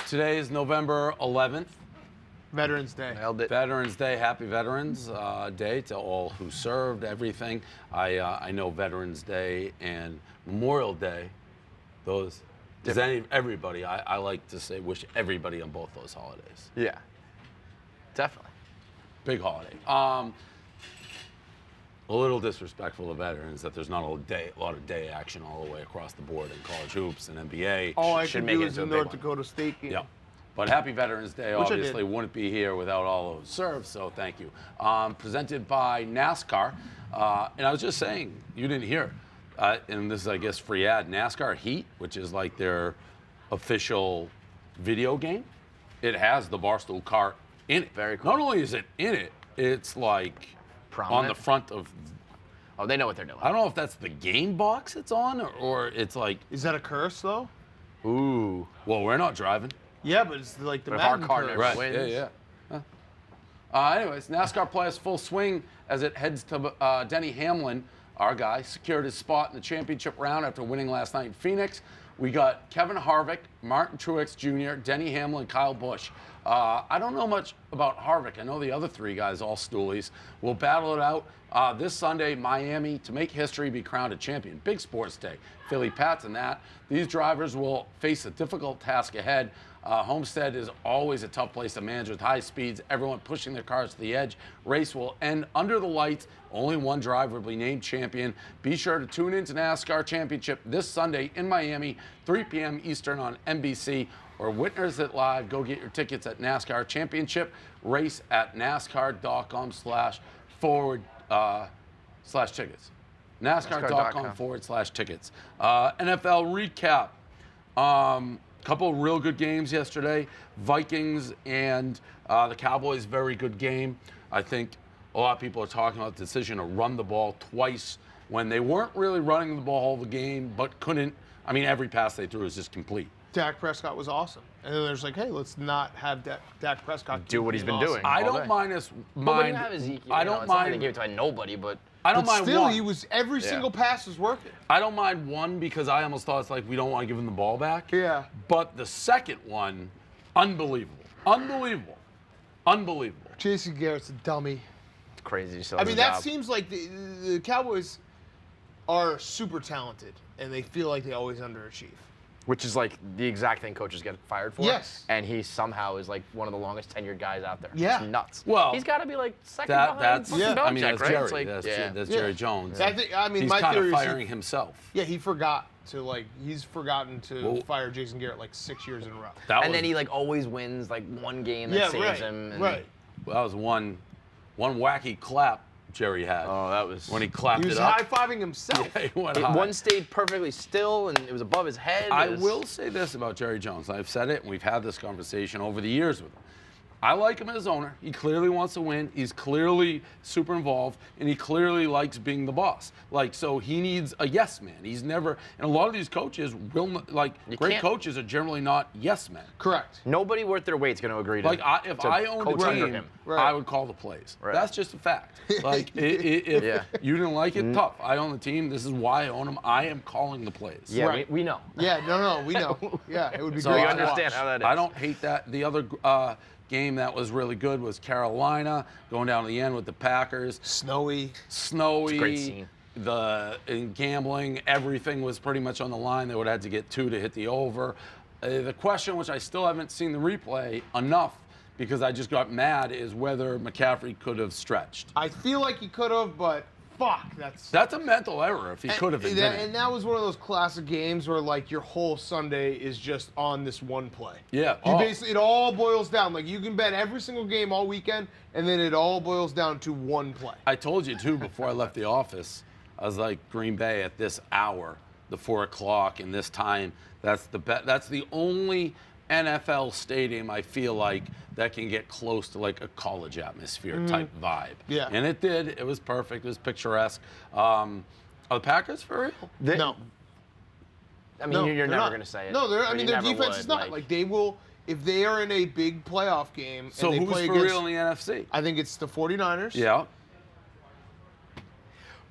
Today is November 11th. Veterans Day. Nailed it. Veterans Day. Happy Veterans Day to all who served, everything. I know Veterans Day and Memorial Day, those, everybody, I like to say wish everybody on both those holidays. Yeah. Definitely. Big holiday. A little disrespectful to veterans that there's not a lot of day action all the way across the board in college hoops and NBA. All I Should can make do it is into a the big North one. Dakota State game. Yeah. But happy Veterans Day, Which I obviously did. wouldn't be here without all those served, so thank you. Presented by NASCAR, and I was just saying, you didn't hear, and this is, I guess, free ad, NASCAR Heat, which is like their official video game, it has the Barstool cart in it. Very cool. Not only is it in it, it's like on Prominent? the front of, Oh, they know what they're doing. I don't know if that's the game box it's on, or it's like, Is that a curse though? ooh, well, we're not driving. Yeah, but it's like the But if our Madden car curse. never Right. wins. Yeah. Anyways, NASCAR players full swing as it heads to Denny Hamlin, our guy, secured his spot in the championship round after winning last night in Phoenix. We got Kevin Harvick, Martin Truex Jr., Denny Hamlin, Kyle Busch. I don't know much about Harvick. I know the other three guys, all stoolies. We'll battle it out this Sunday, Miami, to make history, be crowned a champion. Big sports day. Philly Pats and that. These drivers will face a difficult task ahead. Homestead is always a tough place to manage with high speeds, everyone pushing their cars to the edge. Race will end under the lights. Only one driver will be named champion. Be sure to tune in to NASCAR Championship this Sunday in Miami, 3 p.m. Eastern on NBC, or witness it live. Go get your tickets at NASCAR Championship. Race at NASCAR.com/tickets. NASCAR.com/tickets. NFL recap. Couple of real good games yesterday. Vikings and the Cowboys, very good game. I think a lot of people are talking about the decision to run the ball twice when they weren't really running the ball all the game, but couldn't. I mean, every pass they threw was just complete. Dak Prescott was awesome. And then there's like, hey, let's not have Dak Prescott Do what he's been awesome. doing. I all don't day. mind us. But when you have Ezekiel, I you know, don't it's not like they mind. gave it to nobody, but I don't But mind still, one. he was every single pass was working. I don't mind one because I almost thought it's like we don't want to give him the ball back. Yeah. But the second one, unbelievable. Jason Garrett's a dummy. it's crazy. Still I has mean, a that job. seems like the Cowboys are super talented, and they feel like they always underachieve. Which is like the exact thing coaches get fired for. Yes. And he somehow is like one of the longest tenured guys out there. Yeah. It's nuts. Well, he's got to be like second That's behind fucking yeah. I mean, Belichick, that's right? Jerry. It's like, That's Yeah. Jerry Jones. I mean, He's my kind theory of is firing himself. Yeah, he's forgotten to Well- fire Jason Garrett like 6 years in a row. That and was, then he like always wins like one game that Yeah, saves right, him. And right. that was one wacky clap Jerry had. Oh, that was when he clapped He was it up. high-fiving himself. Yeah, he went high. One stayed perfectly still and it was above his head. I It was- will say this about Jerry Jones. I've said it, and we've had this conversation over the years with him. I like him as owner. He clearly wants to win. He's clearly super involved, and he clearly likes being the boss. Like, so he needs a yes man. He's never, and a lot of these coaches will not, like, great can't- coaches are generally not yes men. Correct. Nobody worth their weight's going to agree to. Like, if to I owned coach a under team, him. Right. I would call the plays. Right. That's just a fact. Like, if Yeah. you didn't like it, tough. I own the team. This is why I own them. I am calling the plays. Yeah, Right. we know. Yeah, no, we know. Yeah, it would be So great We I to understand watch. how that is. I don't hate that. The other game that was really good was Carolina going down to the end with the Packers. Snowy. Snowy. great scene. In gambling, everything was pretty much on the line. They would have had to get 2 to hit the over. The question, which I still haven't seen the replay enough because I just got mad, is whether McCaffrey could have stretched. I feel like he could have, but fuck, That's a mental error if he could have. And, and that was one of those classic games where like your whole Sunday is just on this one play. Yeah. You Oh. basically, it all boils down. Like you can bet every single game all weekend, and then it all boils down to one play. I told you too before I left the office. I was like, Green Bay at this hour, the 4 o'clock and this time. That's the only NFL stadium I feel like that can get close to like a college atmosphere type vibe. Yeah. And it did. It was perfect. It was picturesque. Are the Packers for real? No. I mean, No, you're they're never not. going to say it. No, but I mean you their never defense would, is not like they will if they are in a big playoff game. So and they who's play for against, real in the NFC? I think it's the 49ers. Yeah.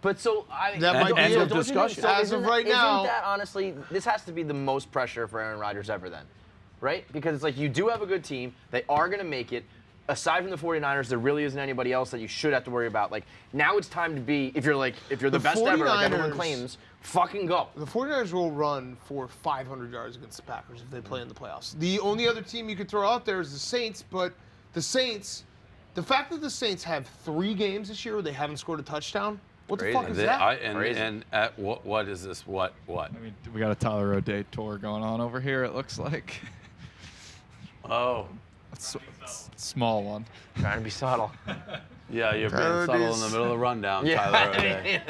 But so That might be end a of discussion. As of right now- isn't that honestly, this has to be the most pressure for Aaron Rodgers ever then, right? Because it's like you do have a good team. They are going to make it. Aside from the 49ers, there really isn't anybody else that you should have to worry about. Like, now it's time to be, if you're the best ever, like everyone claims, fucking go. The 49ers will run for 500 yards against the Packers if they play in the playoffs. The only other team you could throw out there is the Saints, but the fact that the Saints have 3 games this year where they haven't scored a touchdown, what the fuck is that? And at what is this? What? I mean, we got a Tyler O'Day tour going on over here, it looks like. Oh. Small one. Trying to be subtle. Yeah, you're being subtle in the middle of the rundown, Tyler O'Day.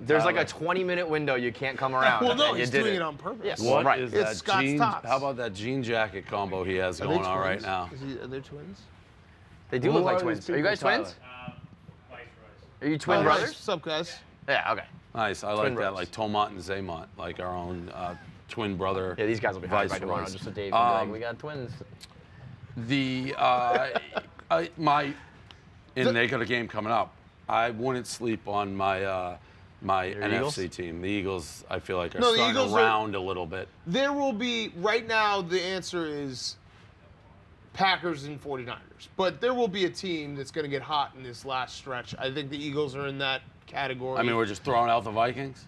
There's like a 20-minute window you can't come around. Well, no, and he's you did doing it on purpose. Yes. What right. is It's that Scott's jean? tops. How about that jean jacket combo he has going on right now? Are they twins? They do Who look like are twins. these Are you guys people, twins? Are you twin Nice. brothers? What's up, guys? Yeah, okay. Nice. I like that, bros. like Tomont and Zaymont, like our own twin brother. Yeah, these guys will be hired by tomorrow viceroys. just so Dave can be like, we got twins. They got a game coming up. I wouldn't sleep on my my NFC Eagles? team. The Eagles, I feel like, are No, the starting Eagles to are- round a little bit. There will be, right now, the answer is Packers and 49ers. But there will be a team that's going to get hot in this last stretch. I think the Eagles are in that category. I mean, we're just throwing out the Vikings.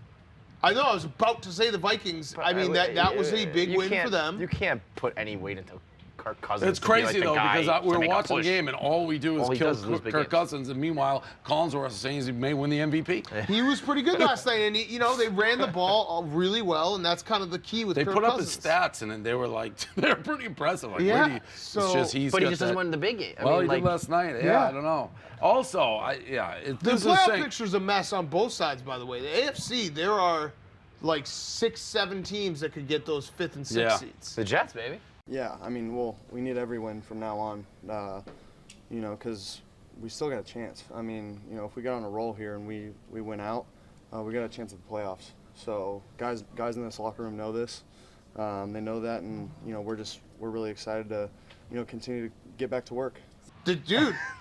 I know, I was about to say the Vikings. I mean, that was a big You win for can't- them. You can't put any weight into Kirk Cousins. It's to be like crazy the though guy because we to were make a watching the push. game and all we do All is he kill does is lose big Kirk games. Cousins, and meanwhile Collinsworth is saying he may win the MVP. He was pretty good last night, and they ran the ball really well, and that's kind of the key with They Kirk put up Cousins. his stats and then they were like they're pretty impressive. Like, Yeah, really, so- it's just he's But he got just doesn't that- win the big game. Well, I he mean, did like, last night. Yeah. I don't know. Also, The this is playoff saying, picture's a mess on both sides, by the way. The AFC, there are like 6-7 teams that could get those 5th and 6th Yeah. seats. the Jets, baby. Yeah, I mean, we need every win from now on, because we still got a chance. I mean, if we got on a roll here and we win out, we got a chance at the playoffs. So guys in this locker room know this. They know that, and we're really excited to continue to get back to work. Dude,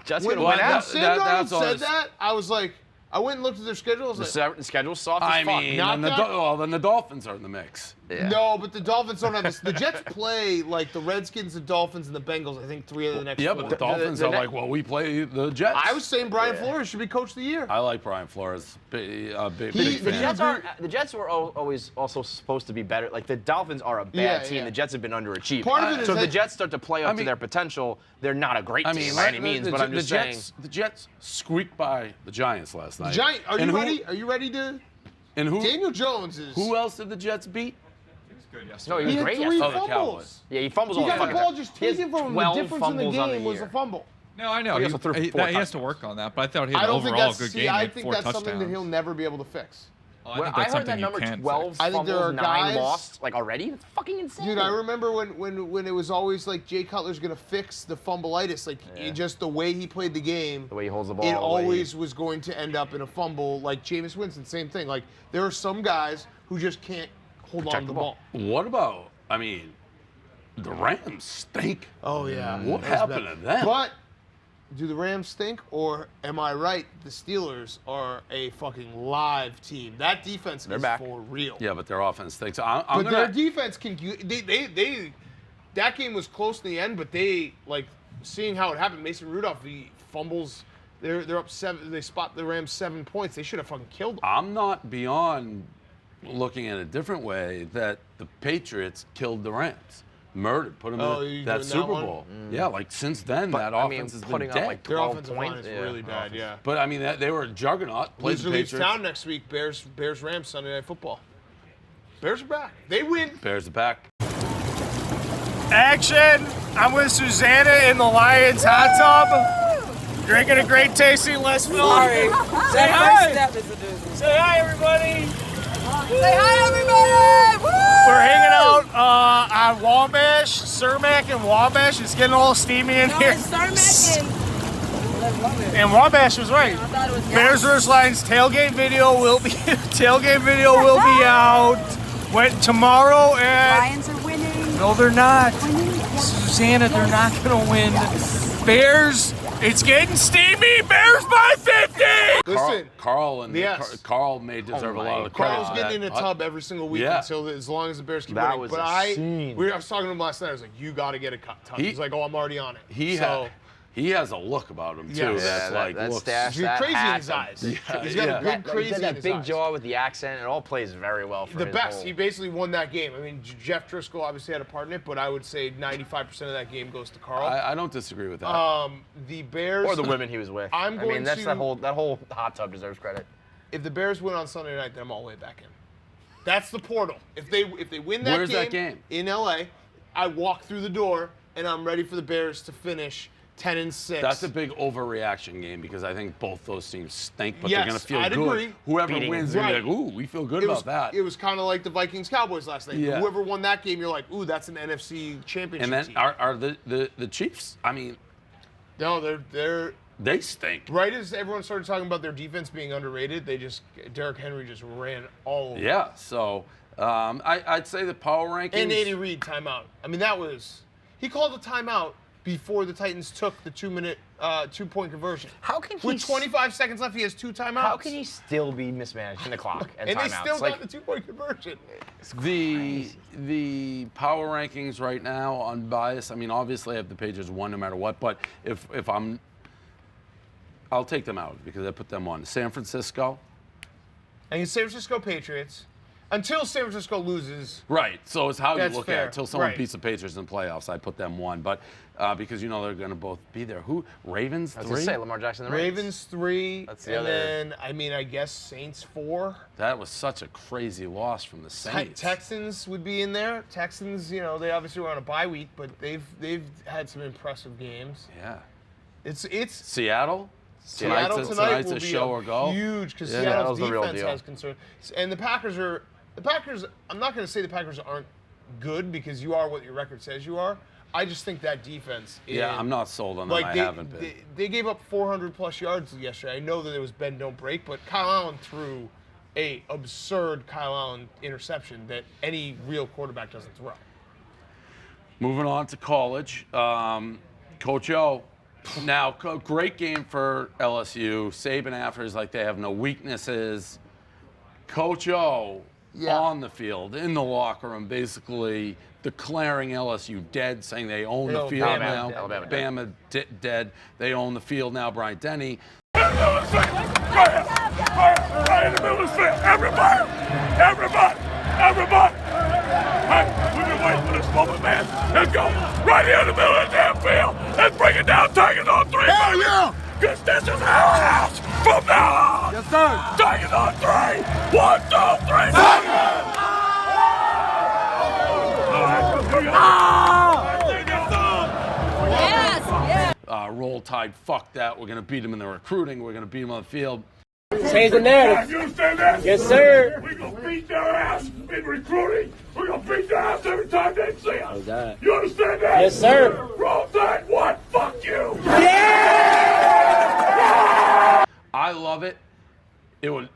Jets when gonna win out. Sam That- Darnold that's all said it's- that, I was like, I went and looked at their schedule. I was like, The schedule's soft I as fuck. mean, Not and that- then the Dolphins are in the mix. Yeah. no, but the Dolphins don't have this. The Jets play like the Redskins, the Dolphins, and the Bengals. I think 3 of the next Yeah, 4. but the Dolphins the are ne- like, well, we play the Jets. I was saying Brian Flores should be coach of the year. I like Brian Flores. Big The fan. Jets were always also supposed to be better. Like the Dolphins are a bad Yeah, team. yeah. The Jets have been underachieving. Part of it is so if the that- Jets start to play up I to mean- their potential, they're not a great I team mean, by any means. But I'm just saying. The Jets squeaked by the Giants last night. Are And you who- ready? Are you ready to? And who? Daniel Jones is. Who else did the Jets beat? Good yesterday. No, he He was had great 3 yesterday. Oh, the fumbles. Cowboys. Yeah, he fumbles He all the got the fucking ball time. just He has taken from him. The 12 difference in the fumbles on game was year. a fumble. No, I know. He also threw 4 he has to touchdowns. work on that, but I thought he I had an don't think overall that's. good See, game. I He had think 4 that's touchdowns. something that he'll never be able to fix. Oh, I When think I that's heard something that you number can't 12 fix. I think there fumbles, are 9 guys- lost, like already. That's fucking insane. Dude, I remember when it was always like Jay Cutler's gonna fix the fumbleitis, like just the way he played the game. the way he holds the ball. It the way always was going to end up in a fumble. Like Jameis Winston, same thing. Like there are some guys who just can't hold on Protect to the the ball. What about? I mean, the Rams stink. Oh yeah. What That was happened bad. to them? But do the Rams stink, or am I right? The Steelers are a fucking live team. That defense is back. for real. Yeah, but their offense stinks. I'm But gonna. their defense can. They that game was close in the end, but they like seeing how it happened. Mason Rudolph, he fumbles. They're up 7. They spot the Rams 7 points. They should have fucking killed them. I'm not beyond looking at a different way that the Patriots killed the Rams. Murdered, put them Oh, in you that doing that Super one? Bowl. Yeah, like since then, But, that I mean, offense has been putting up, dead. like, Their 12 offensive line points. is Yeah. really bad. Yeah. But I mean, they were a juggernaut. Played Loser the leaves Patriots. town next week. Bears Rams Sunday Night Football. Bears are back. They win. Bears are back. Action! I'm with Susanna in the Lions hot tub. Drinking a great tasting Les Philly. Sorry. Say That hi. first step is a doozy. Say hi, everybody. Say hi, everybody! Woo! We're hanging out on Wabash, Cermak and Wabash. It's getting a little steamy in No, here. it's Cermak And Wabash was right. I thought it was Bears vs. Lions tailgate video will be out tomorrow and Lions are winning. no, they're not. Winning. Susanna, they're not gonna win. Bears It's getting steamy. Bears by 50. Listen, Carl and Yes. Carl may deserve a lot of the credit. Carl's for getting in that. a tub every single week Yeah. until as long as the Bears keep That winning. was But a scene. I was talking to him last night. I was like, "You got to get a tub." He's like, "Oh, I'm already on it." He has a look about him too. Yes. That's Yeah, like that looks. stash, He's that crazy in hat, his eyes. He's got yeah. a good crazy He's got in that his big eyes. jaw with the accent. It all plays very well for The his best. whole- He basically won that game. I mean, Jeff Driscoll obviously had a part in it, but I would say 95% of that game goes to Carl. I don't disagree with that. The Bears or the women he was with. I'm I mean, going that's to- that whole hot tub deserves credit. If the Bears win on Sunday night, then I'm all the way back in. That's the portal. If they win that Where's game, that game? in LA, I walk through the door and I'm ready for the Bears to finish 10-6. That's a big overreaction game because I think both those teams stink, but Yes, they're going to feel I'd good. agree. Whoever Beating- wins, they're Right. going to be like, ooh, we feel good It about was, that. It was kind of like the Vikings-Cowboys last night. Yeah. Whoever won that game, you're like, ooh, that's an NFC championship And then team. are the Chiefs, I mean, No, they're they stink. right as everyone started talking about their defense being underrated, Derrick Henry just ran all over. Yeah, so I'd say the power rankings. And Andy Reid timeout. I mean, he called a timeout before the Titans took the 2-minute 2-point conversion. How can he With 25 seconds left, he has 2 timeouts. How can he still be mismanaging the clock and And they timeouts? still Like, got the 2-point conversion. The power rankings right now, unbiased. I mean, obviously I have the Patriots 1 no matter what, but if I'll take them out because I put them on. San Francisco. And the San Francisco Patriots, until San Francisco loses, Right. So it's how you That's look fair. at it. Until someone Right. beats the Patriots in the playoffs, I put them 1. But because you know they're going to both be there. Who? Ravens I was 3? gonna say Lamar Jackson. And the Ravens. Ravens 3, That's the and other- then, I guess Saints 4. That was such a crazy loss from the Saints. Texans would be in there. Texans, they obviously were on a bye week, but they've had some impressive games. Yeah. It's Seattle. Seattle Tonight's tonight a will be show or go. huge because Yeah. Seattle's Seattle's the real defense deal. has concern. And the Packers, I'm not going to say the Packers aren't good because you are what your record says you are. I just think that defense is. Yeah, I'm not sold on them. I haven't been. They gave up 400+ yards yesterday. I know that it was bend, don't break, but Kyle Allen threw a absurd Kyle Allen interception that any real quarterback doesn't throw. Moving on to college. Coach O. Now, great game for LSU. Saban after is like they have no weaknesses. Coach O on the field, in the locker room, basically declaring LSU dead, saying they own the field Alabama, now. Alabama dead. They own the field now. Bryant Denny. Right in the middle of the field. Everybody. Hey, we've been waiting for this moment, man. Let's go. Right here in the middle of the damn field. Let's bring it down. Tigers on 3. Hell yeah. Because this is our house from now on. Yes, sir. Tigers on 3. 1, 2, 3. Tigers! Roll Tide, fuck that. We're going to beat them in the recruiting. We're going to beat them on the field. Change the narrative. You understand that? Yes, sir. We're going to beat their ass in recruiting. We're going to beat their ass every time they see us. that? You understand that? Yes, sir. Roll Tide, what? Fuck you. I love it. It would.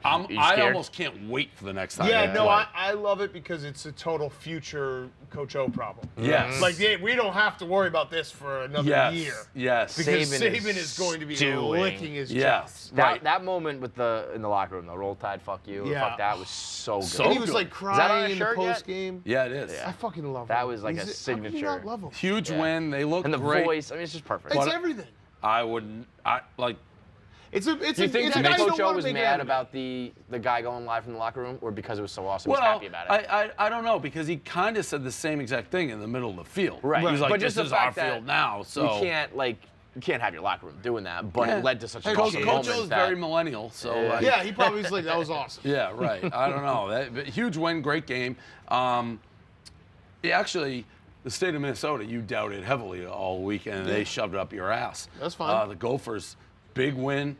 I scared? almost can't wait for the next time. Yeah, they no, play. I love it because it's a total future Coach O problem. Yes. Like, we don't have to worry about this for another year. Yes. Because Saban Saban is is going to be stewing. licking his Yes. chops. Right. That moment with in the locker room, the Roll Tide, fuck you, Yeah. fuck that was so good. So And he was good. like Is that on a crying in the shirt yet? post game. Yeah, it is. I fucking love That him. was like a How can you signature. not love him? Huge Yeah. win. They look And the great. voice, I mean, it's just perfect. It's But- everything. I wouldn't. It's a. Do you think it's a that guy you Coach don't O wanna was make mad anime. about the guy going live from the locker room, or because it was so awesome, he was Well, happy about it? I don't know because he kind of said the same exact thing in the middle of the field. Right. He's like, But this just the is our fact that field now. So you can't have your locker room doing that, but Yeah. it led to such a Coach awesome Coach moment O's that- very millennial. So Yeah. like, Yeah, he probably was like, that was awesome. Yeah, right. I don't know. But huge win, great game. Actually, the state of Minnesota, you doubted heavily all weekend, and they shoved it up your ass. That's fine. The Gophers, big win.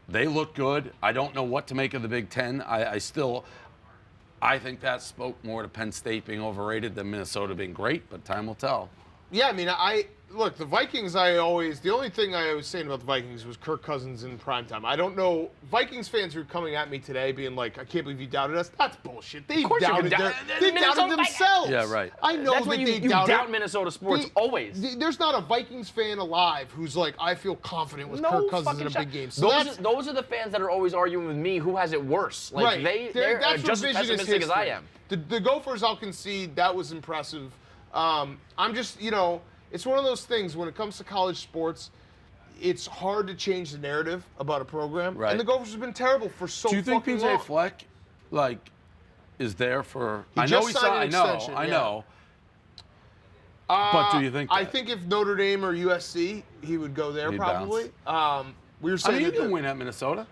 They look good. I don't know what to make of the Big Ten. I think that spoke more to Penn State being overrated than Minnesota being great, but time will tell. Yeah, I mean, look, the Vikings, the only thing I was saying about the Vikings was Kirk Cousins in primetime. I don't know, Vikings fans who are coming at me today being like, I can't believe you doubted us. That's bullshit. They doubted themselves. Yeah, right. I know That's that when they you doubted. doubt Minnesota sports always. There's not a Vikings fan alive who's like, I feel confident with Kirk Cousins in a big game. So those are the fans that are always arguing with me who has it worse. Like right. they're That's just as revisionist pessimistic as I history. am. The Gophers, I'll concede, that was impressive. I'm just, it's one of those things when it comes to college sports, it's hard to change the narrative about a program. Right. And the Gophers have been terrible for so Do you think fucking PJ long. Fleck, is there for? He I know just he signed signed. an extension, I yeah. know. But do you think? I think if Notre Dame or USC, he would go there He'd probably. We were I saying mean, you that can win at Minnesota.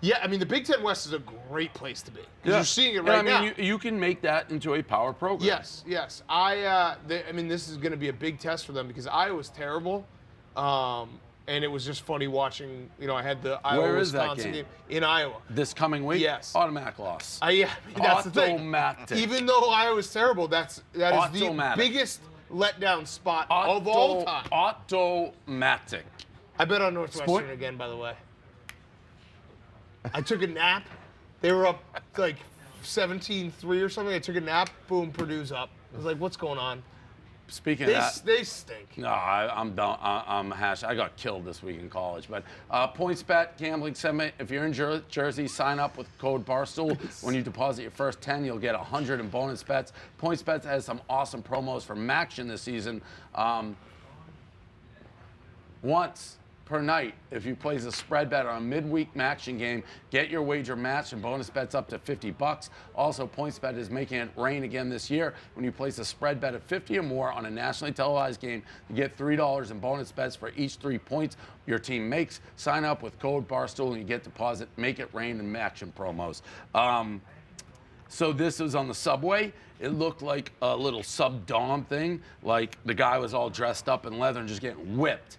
Yeah, I mean, the Big Ten West is a great place to be. 'Cause you're seeing it And right I mean, now. you can make that into a power program. Yes. I mean, this is going to be a big test for them because Iowa's terrible, and it was just funny watching. I had the Where is that Iowa-Wisconsin game? in Iowa. This coming week. Yes. Automatic loss. Yeah, I mean, that's the thing. Automatic. Even though Iowa's terrible, that is the Automatic. biggest letdown spot of all time. Automatic. I bet on Northwestern again, by the way. I took a nap. They were up like 17-3 or something. I took a nap. Boom, Purdue's up. I was like, what's going on? Speaking of that, They stink. no, I'm done. I'm hash. I got killed this week in college. But PointsBet gambling segment. If you're in Jersey, sign up with code Barstool. When you deposit your first 10, you'll get 100 in bonus bets. PointsBet has some awesome promos for Maction this season. Once per night, if you place a spread bet on a midweek Maction game, get your wager matched and bonus bets up to $50. Also, PointsBet is making it rain again this year. When you place a spread bet of 50 or more on a nationally televised game, you get $3 in bonus bets for each 3 points your team makes. Sign up with code Barstool and you get deposit Make It Rain and Maction promos. So this was on the subway. It looked like a little sub-dom thing, like the guy was all dressed up in leather and just getting whipped.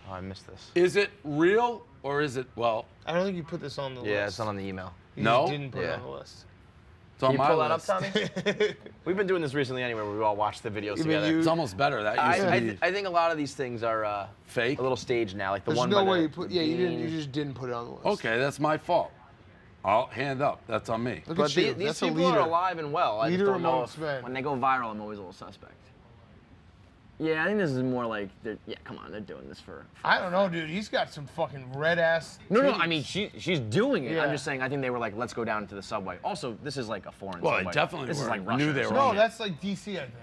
Oh, I missed this. Is it real or is it, well, I don't think you put this on the list. Yeah, it's not on the email. You No? just didn't put it Yeah. on the list. it's on Can you my pull list. that up, Tommy? We've been doing this recently anyway, where we all watch the videos mean together. It's almost better. That used to be I think a lot of these things are fake. a little staged now, like the There's one. no by way the- you put. the Yeah, you bean. just didn't put it on the list. Okay, that's my fault. I'll hand up. That's on me. Look But at you. these That's a people leader. are alive and well. I just Leader don't know amongst if, men. when they go viral, I'm always a little suspect. Yeah, I think this is more like, come on, they're doing this for I don't know, dude. He's got some fucking red ass. No, titties. I mean, she's doing it. Yeah. I'm just saying, I think they were like, let's go down into the subway. Also, this is like a foreign Well, subway. they definitely This is were. like Russia. Knew they were No, on it. that's like DC, I think.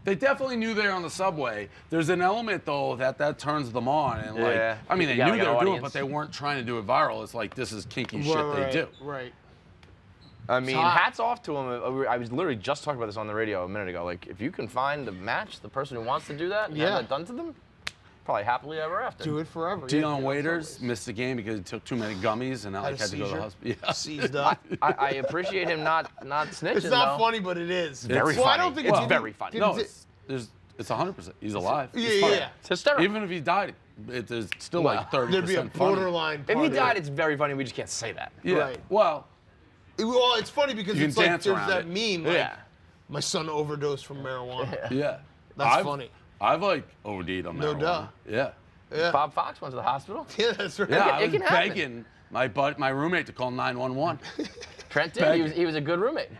They definitely knew they were on the subway. There's an element though that turns them on, and Yeah. I mean, they You got, knew like, they an were doing it, audience. but they weren't trying to do it viral. It's like this is kinky shit they do. Right. I mean, hot. hats off to them. I was literally just talking about this on the radio a minute ago. Like, if you can find the match, the person who wants to do that, and Yeah. have that done to them, probably happily ever after. Do it forever. Dion Yeah, Waiters missed the game because he took too many gummies and now Had he a had to go to the seizure. hospital. Yeah. Seized up. I appreciate him not snitching. It's not though. funny, but it is. Very well, I funny. don't think It's it's very funny. No, it's 100%. He's alive. Yeah, It's funny. yeah. It's hysterical. Even if he died, there's still Well, like 30%. There'd be a funny. borderline. If he part died, of it's very funny. We just can't say that. Yeah. Right. Well, Well, it's funny because You it's can like dance there's around that it. meme. Like, Yeah. my son overdosed from marijuana. yeah. That's funny. I've like OD'd on No marijuana. duh. Yeah. Yeah. Bob Fox went to the hospital. Yeah, that's right. Yeah, I it was can happen. begging my roommate to call 911. Trent did. He was a good roommate.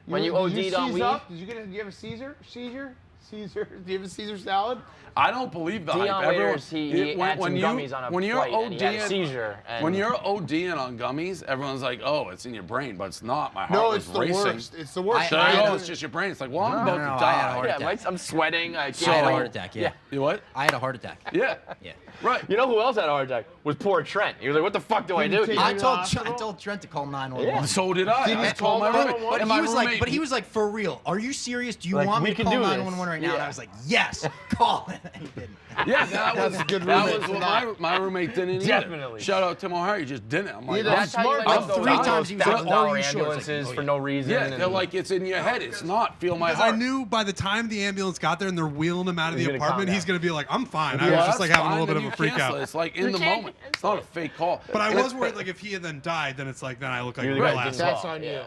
When you Did OD'd on seize weed. up? Did you have a Caesar? Caesar? Do you have a Caesar salad? I don't believe the hype. Dion Everyone- Waiters, he had some gummies on a when you're flight, and he had a ODing seizure. When and- you're ODing on gummies, everyone's like, "Oh, it's in your brain," but it's not. My heart No, was it's the racing. worst. It's the worst. So, I had oh, a- it's just your brain. It's like, well, I'm No, about no, to I had a die. heart Yeah, attack. I'm sweating. I I had a heart can't. attack, yeah. You what? I had a heart attack. Yeah. Yeah. Right. You know who else had a heart attack? Was poor Trent. He was like, "What the fuck do I do?" take here?" it I to the told hospital? Trent to call 911. So did I. Did he I call told my roommate. 911? And my roommate, But he was like, for real? Are you serious? Do you Like, want me we to can call do this. 911 right now, and I was like, yes, call it. And he didn't. Yeah, that was a good that roommate was for what that. my roommate didn't either. Definitely. Shout out Tim O'Hare, he just didn't. I'm like, Yeah, that's That's how you smart. like I'm those three times he was like, $1,000 "Are you sure?" ambulances It's like, for no reason. yeah, and they're like, it's in your head. It's not. Feel my Because heart. I knew by the time the ambulance got there and they're wheeling him out of He's the gonna calm apartment, down. he's going to be like, I'm fine. I Yeah, was just like that's having a little fine, bit of then a freak you cancel out. it. It's like in the moment. It's not a fake call. But I was worried, like, if he had then died, then it's like, then I look like a You're real the guy asshole. That's on you.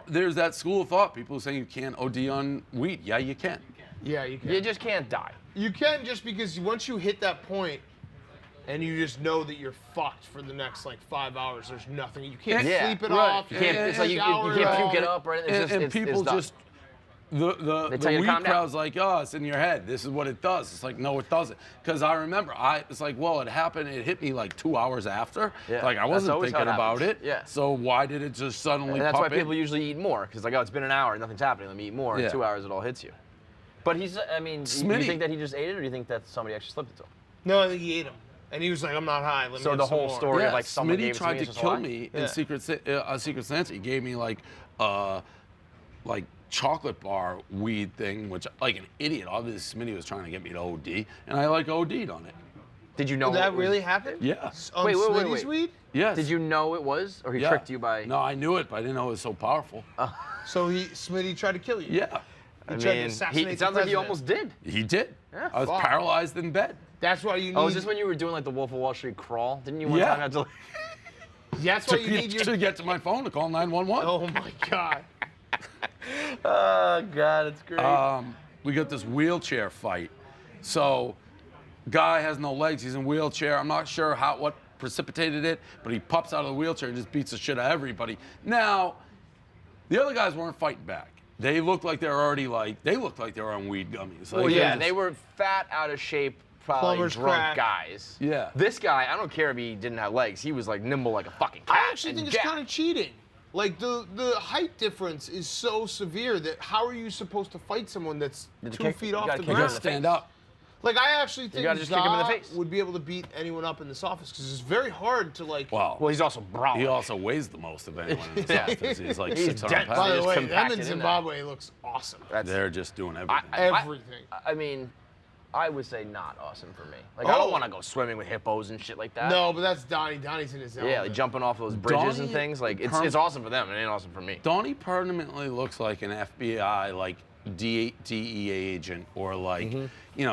There's that school of thought. People saying you can't OD on weed. Yeah, you can. Yeah, you can. You just can't die. You can just because once you hit that point and you just know that you're fucked for the next like 5 hours, there's nothing. You can't Yeah, sleep it right. off. You can't. It's like you can't puke it up, right? It's And, just, and it's people done. just the They tell you to weed calm down. crowd's like, oh, it's in your head. This is what it does. It's like, no, it doesn't. Because I remember, it's like, well, it happened. It hit me like 2 hours after. Yeah, Like I that's wasn't always how thinking it about happens. it. Yeah. So why did it just suddenly And that's pop why people in? usually eat more, because like, oh, it's been an hour, nothing's happening. Let me eat more. Yeah. In 2 hours, it all hits you. But he's, I mean, do you Smitty. think that he just ate it, or do you think that somebody actually slipped it to him? No, I think he ate him, and he was like, "I'm not high." Let me So have the some whole more. story Yeah, of like someone Smitty gave it tried to to me. kill me in Yeah. Secret Santa. He gave me like chocolate bar weed thing, which like an idiot. Obviously, Smitty was trying to get me to OD, and I like OD'd on it. Did you know Did that it was- really happen? Yeah. On Wait, Smitty's weed? Yes. Did you know it was, or he Yeah. tricked you by? No, I knew it, but I didn't know it was so powerful. So Smitty tried to kill you. Yeah, I tried to mean, assassinate it the sounds like he president. almost did. he did. Yeah, I was fuck. paralyzed in bed. That's why you need. Oh, is this when you were doing like the Wolf of Wall Street crawl? Didn't you one Yeah. time have to? That's why you need your. To get to my phone to call 911. Oh my god. Oh God, it's great. We got this wheelchair fight. So, guy has no legs. He's in wheelchair. I'm not sure what precipitated it, but he pops out of the wheelchair and just beats the shit out of everybody. Now, the other guys weren't fighting back. They looked like they were already they looked like they were on weed gummies. Like, Well, yeah, just- they were fat, out of shape, probably Plumber's drunk crack. guys. Yeah. This guy, I don't care if he didn't have legs. He was like nimble like a fucking cat. I actually and think it's jacked. kind of cheating. Like the height difference is so severe that how are you supposed to fight someone that's You 2 kick- feet you off gotta the kick him You in gotta the ground? stand face. up. Like I actually think gotta just kick him in the Za face. would be able to beat anyone up in this office because it's very hard to like. Well, Well, he's also brolic. he also weighs the most of anyone in his Yeah. office. He's like He's 600 dense. pounds. by the just way, them compacted in in Zimbabwe looks awesome. They're just doing everything. Everything. I mean, I would say not awesome for me. Like, I don't Oh. want to go swimming with hippos and shit like that. No, but that's Donnie. Donnie's in his element. Yeah, like jumping off those bridges and Donnie things. Like, it's awesome for them. It ain't awesome for me. Donnie permanently looks like an FBI, DEA agent, or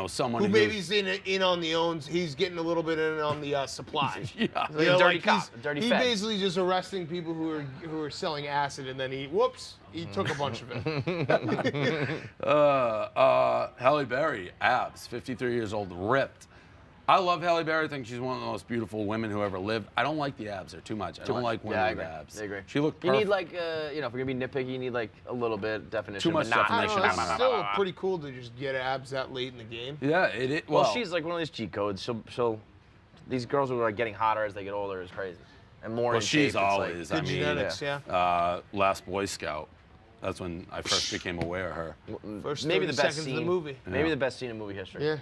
someone Who who maybe he's in on the owns. He's getting a little bit in on the supply. Yeah. Like You know, a dirty like cop, a dirty he's fed. basically just arresting people who are selling acid, and then he took a bunch of it. Halle Berry, abs, 53 years old, ripped. I love Halle Berry. I think she's one of the most beautiful women who ever lived. I don't like the abs. They're too much. I don't like women Yeah, I with agree. abs. I agree. She looked You perfect. need like, if we're gonna be nitpicky, you need like a little bit definition. Too much but not I don't know, definition. it's still pretty cool to just get abs that late in the game. Yeah, it. Well, she's like one of these cheat codes. She'll. These girls are like getting hotter as they get older. Is crazy, and more. Well, in shape, she's it's always. Good I mean, genetics, yeah. Last Boy Scout. That's when I first became aware of her. First maybe 30 the best seconds scene of the movie. Maybe the best scene in movie history. Yeah.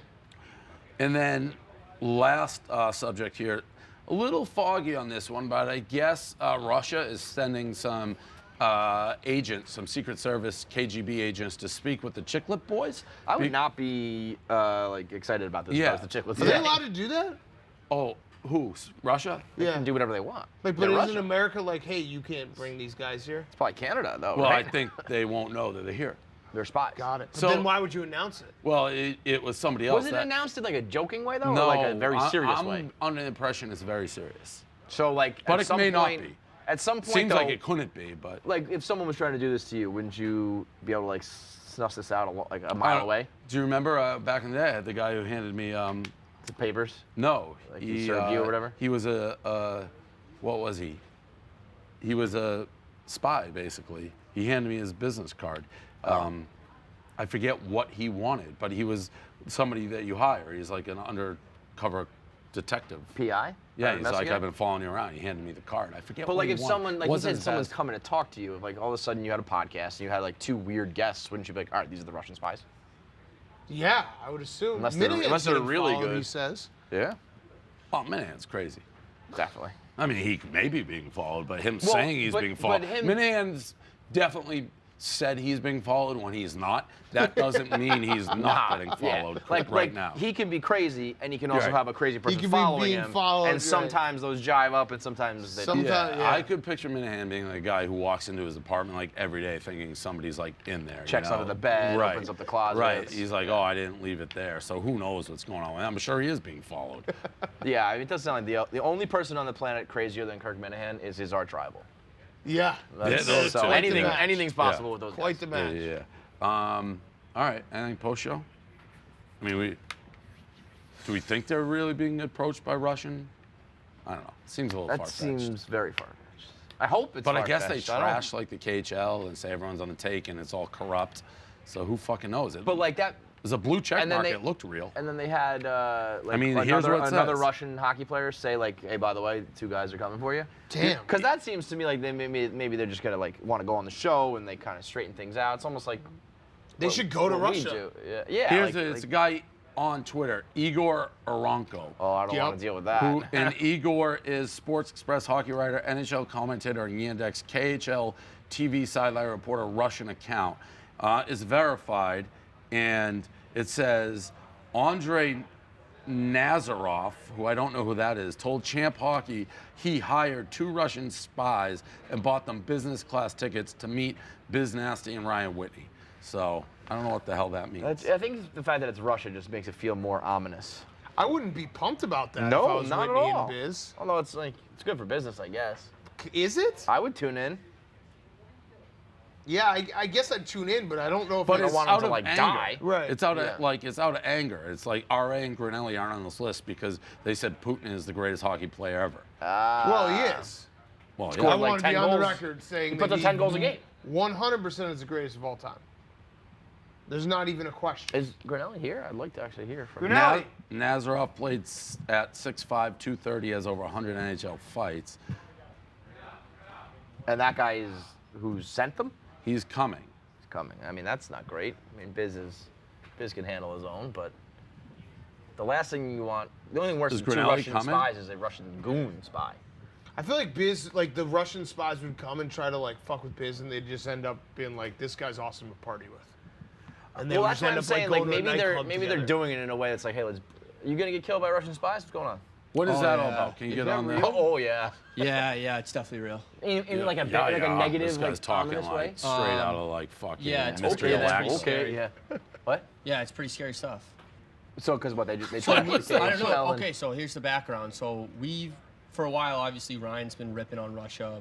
And then last subject here, a little foggy on this one, but I guess Russia is sending some agents, some Secret Service KGB agents to speak with the Chiclet boys. I would not be like excited about this. Yeah. If I was the Chiclets. Are they allowed to do that? Oh, who? Russia? They can do whatever they want. Like, but They're isn't Russia. America like, hey, you can't bring these guys here? It's probably Canada though. Well, right? I think they won't know that they're here. They're spies. Got it. But So- then why would you announce it? Well, it was somebody else. Was it that, announced in like a joking way though, No, or like a very serious I'm way? under the impression it's very serious. So like, But at it some may not point, be. At some point, Seems though, like it couldn't be, but. like if someone was trying to do this to you, wouldn't you be able to like snuff this out like a mile away? Do you remember back in the day, I had the guy who handed me. The papers. No, Like he served you or whatever? He was what was he? He was a spy, basically. He handed me his business card. I forget what he wanted, but he was somebody that you hire. He's like an undercover detective. PI. Yeah, he's like, I've been following you around. He handed me the card. I forget But what like he if wanted. someone, like you Wasn't said, his someone's best. coming to talk to you, if like all of a sudden you had a podcast and you had like 2 weird guests, wouldn't you be like, all right, these are the Russian spies? Yeah, I would assume. Unless they're- Minions unless they're getting really followed, good. He says. Yeah. Oh, Minahan's crazy. Definitely. I mean, he may be being followed, but him Well, saying he's but- being followed. but him- Minahan's definitely said he's being followed when he's not, that doesn't mean he's not getting followed right now. He can be crazy, and he can also Right. have a crazy person can be following being him. followed, and right. sometimes those jive up, and sometimes they don't. Yeah. I could picture Minahan being the guy who walks into his apartment like every day thinking somebody's like in there. Checks you know? under the bed, right. opens up the closet. Right. He's like, oh, I didn't leave it there. So who knows what's going on? I'm sure he is being followed. Yeah, I mean, it does sound like the only person on the planet crazier than Kirk Minahan is his arch rival. Yeah. those So two. anything's possible Yeah. with those Quite guys. the match. Yeah. All right. Anything post show? I mean, do we think they're really being approached by Russian? I don't know. It seems a little That far-fetched. seems very far-fetched. I hope it's But I guess they far-fetched. I don't- trash like the KHL and say everyone's on the take and it's all corrupt. So who fucking knows? But like that. There's a blue check And then mark. they- It looked real. And then they had like mean, here's another, what it another says. Russian hockey player say like, hey, by the way, 2 guys are coming for you. Damn. Because that seems to me like they maybe they're just gonna like want to go on the show and they kind of straighten things out. It's almost like They should go to what we Russia. do. Yeah. Here's like, it's a guy on Twitter, Igor Aronko. Oh, I don't Yep. want to deal with that. And Igor is Sports Express hockey writer, NHL commentator on Yandex, KHL TV sideline reporter, Russian account. Is verified, and it says Andrei Nazarov, who I don't know who that is, told Champ Hockey he hired 2 Russian spies and bought them business class tickets to meet Biz Nasty and Ryan Whitney. So I don't know what the hell that means. I think the fact that it's Russia just makes it feel more ominous. I wouldn't be pumped about that if I No, was not at Whitney all. and Biz. Although it's like it's good for business, I guess. Is it? I would tune in. Yeah, I guess I'd tune in, but I don't know if But I it's want him out to, of like, anger. die. Right. It's out Yeah. of it's out of anger. It's like RA and Grinelli aren't on this list because they said Putin is the greatest hockey player ever. Well, he is. Well, I Scored, like, want to be 10 on the goals. record saying He puts that up 10 goals a game. 100% is the greatest of all time. There's not even a question. Is Grinelli here? I'd like to actually hear from him. Grinelli. Nazarov played at 6'5", 230, has over 100 NHL fights. And that guy is who sent them? He's coming. He's coming. I mean, that's not great. I mean, Biz can handle his own, but the last thing you want, the only thing worse Is than 2 Grinelli Russian coming? spies is a Russian goon spy. I feel like Biz, like the Russian spies would come and try to like fuck with Biz, and they'd just end up being like, "This guy's awesome to party with." And they Well, would that's just what end I'm up, saying. going Like to a maybe they're nightclub together. doing it in a way that's like, hey, are you gonna get killed by Russian spies? What's going on? What is that all yeah. about? Can you Is get that on there? real? Oh yeah. Yeah, it's definitely real. In like a Yeah, like a negative, This guy's like talking ominous like way. straight out of like fucking yeah, it's Mystery okay, that's Relax. pretty scary. Yeah. What? Yeah, it's pretty scary stuff. So, because what they So try I to don't know. Okay, so here's the background. So for a while, obviously, Ryan's been ripping on Russia,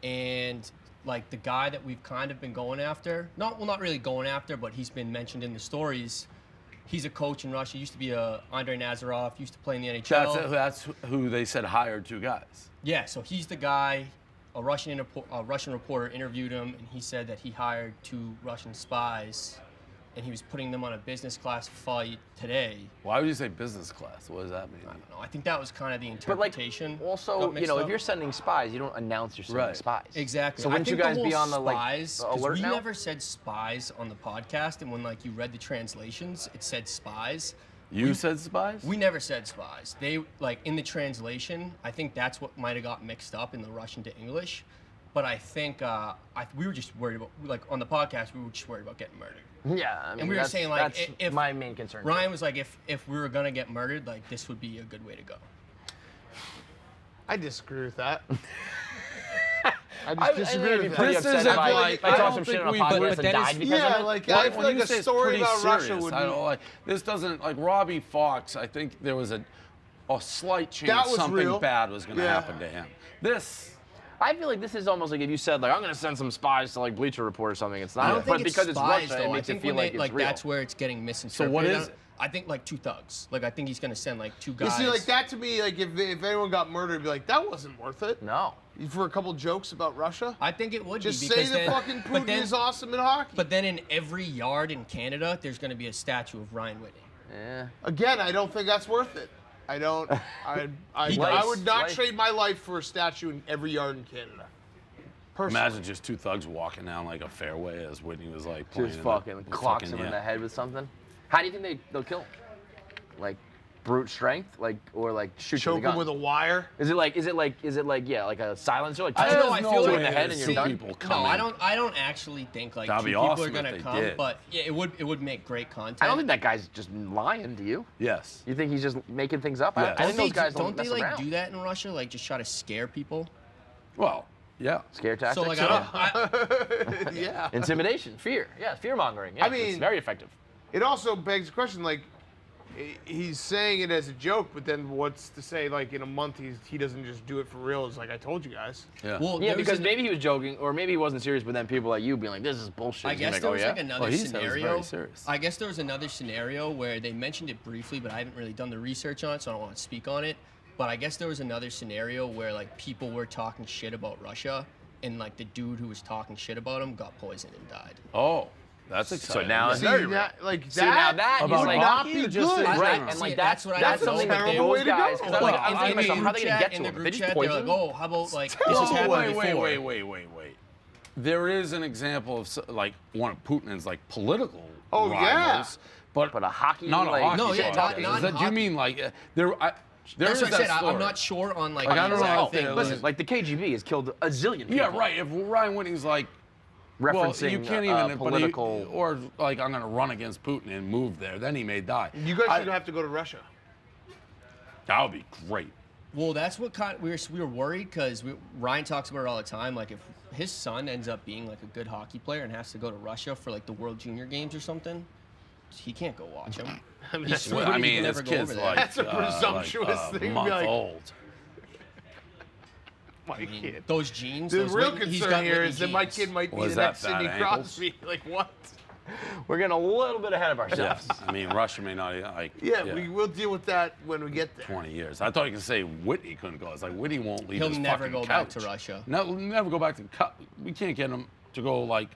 and like the guy that we've kind of been going after, not really going after, but he's been mentioned in the stories. He's a coach in Russia. Used to be Andrei Nazarov. Used to play in the NHL. That's who they said hired 2 guys. Yeah, so he's the guy. A Russian reporter interviewed him, and he said that he hired 2 Russian spies, and he was putting them on a business class flight today. Why would you say business class? What does that mean? I don't know. I think that was kind of the But like, interpretation. also, got you mixed know, up. if you're sending spies, you don't announce you're sending Right. spies. Exactly. So I wouldn't you think guys the be whole on the like spies, 'cause alert we now? never said spies on the podcast, and when like you read the translations, it said spies. You said spies? We never said spies. They like in the translation. I think that's what might have got mixed up in the Russian to English. But I think we were just worried about, like on the podcast, we were just worried about getting murdered. Yeah, I mean, And we were that's, saying, like, that's if my main concern. Ryan was like, if we were gonna get murdered, like this would be a good way to go. I disagree with that. I I just think disagree I'd be with pretty that. This upset isn't if I like- I saw don't some shit think on a we- podcast but and then died it's- because yeah, of it. like Well, I feel when like you a say it's story pretty about Russia serious, would I don't be. like this doesn't like Robbie Fox. I think there was a slight That chance was something real. bad was going to Yeah. happen to him. This. I feel like this is almost like if you said like I'm gonna send some spies to like Bleacher Report or something. It's not. I don't think but it's because spies, it's Russia, though. it makes I it think feel when like they, it's real. that's where it's getting misinterpreted. what is it? I think like 2 thugs. Like I think he's gonna send like 2 You guys. see, like that to me, like if anyone got murdered, I'd be like, that wasn't worth it. No. For a couple jokes about Russia. I think it would Just be say because that then, fucking but Putin then, is awesome in hockey. But then in every yard in Canada, there's gonna be a statue of Ryan Whitney. Yeah. Again, I don't think that's worth it. I don't. I Life- would not life- trade my life for a statue in every yard in Canada. Personally. Imagine just 2 thugs walking down like a fairway as Whitney was like playing. Just in the- fucking clocks him in yeah. the head with something. How do you think they'll kill him? Like, brute strength, like or like shoot you in the Choke him gun? with a wire. Is it like yeah, like a silencer, like I don't know. two I in feel like the head and you're done? people No, come I in. don't actually think like That'd two be people awesome are if gonna they come, did. but yeah, it would make great content. I don't think that guy's just lying. Do you? Yes. You think he's just making things up? Yes. I think those guys don't mess they like around. do that in Russia? Like just try to scare people. Well, yeah. Scare tactics. So like I don't. Yeah. Intimidation, fear. Yeah, fear mongering. Yeah, I mean- it's very effective. It also begs the question, like, he's saying it as a joke, but then what's to say, like, in a month he doesn't just do it for real? It's like, I told you guys. Yeah. Well, Yeah, there was because an- maybe he was joking, or maybe he wasn't serious, but then people like you being like, "This is bullshit." I He's guess like, there "Oh, was yeah?" like another Well, he said it was scenario. very serious. I guess there was another scenario where they mentioned it briefly, but I haven't really done the research on it, so I don't want to speak on it. But I guess there was another scenario where like people were talking shit about Russia, and like the dude who was talking shit about him got poisoned and died. Oh, that's exciting. So now it's See, very real. that, like, See, now that About is like hockey not be or just good. in right, general? and like See, that's that's what I that's don't something know. that Terrible way those to go. guys. Because I'm Well, thinking to myself, how are they gonna get to in the him? They group just chat, they're poison like, him? oh, how about like this Whoa, has happened wait. before? There is an example of like one of Putin's like political Oh, yeah. rivals, but But a hockey, not a like, hockey. No, yeah, player. not Is that, do you hockey. mean like there? There That's is what I that said. story. I'm not sure on like. Like, I don't the know exact if they- thing. Listen, like the KGB has killed a zillion people. Yeah, right. If Ryan Whitney's like, well, Referencing you can't even political. or like I'm gonna run against Putin and move there, then he may die. You guys should have to go to Russia. That would be great. Well, that's what we were worried because Ryan talks about it all the time. Like if his son ends up being like a good hockey player and has to go to Russia for like the World Junior Games or something, he can't go watch him. He's Well, I mean, never his go kid's over there. like That's a presumptuous like, thing to be month like- old. My I mean, kid. those genes. The those real Whitney- he's concern got here Whitney is that my genes. kid might be Was the that next Sidney bad ankles? Crosby. Like, what? We're getting a little bit ahead of ourselves. Yes. I mean, Russia may not like. Yeah, we will deal with that when we get there. 20 years. I thought you could say Whitney couldn't go. It's like Whitney won't leave He'll his never fucking go back couch. to Russia. No, never go back to. We can't get him to go like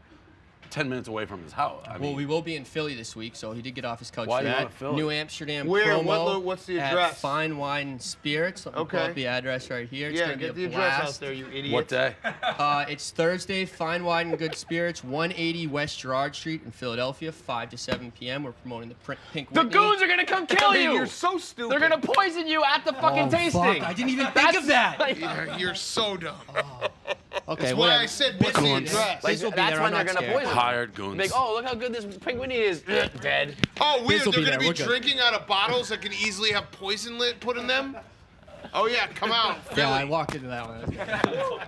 10 minutes away from his house. I Well, mean, we will be in Philly this week, so he did get off his couch Why for you that. going to Philly? New Amsterdam Where? promo. What's the at address? Fine Wine and Spirits. Let me pull Okay. up the address right here. It's Yeah, gonna get be the a address blast. out there, you idiot. what day? It's Thursday, Fine Wine and Good Spirits, 180 West Gerard Street in Philadelphia, 5 to 7 p.m. We're promoting the Pink The Whitney. goons are gonna come kill you. You're so stupid. They're gonna poison you at the fucking tasting. Fuck, I didn't even think of that. You're so dumb. Okay, That's why whatever. I said what's the Goons. address? Like, This will be that's there, when I'm they're not gonna scared. poison. Hired goons. Like, oh, look how good this Pink Whitney is. Dead. Oh, weird. will They're be going to there, be we're good. drinking out of bottles that can easily have poison put in them? Oh, yeah, come out. Yeah, I Philly. walked into that one.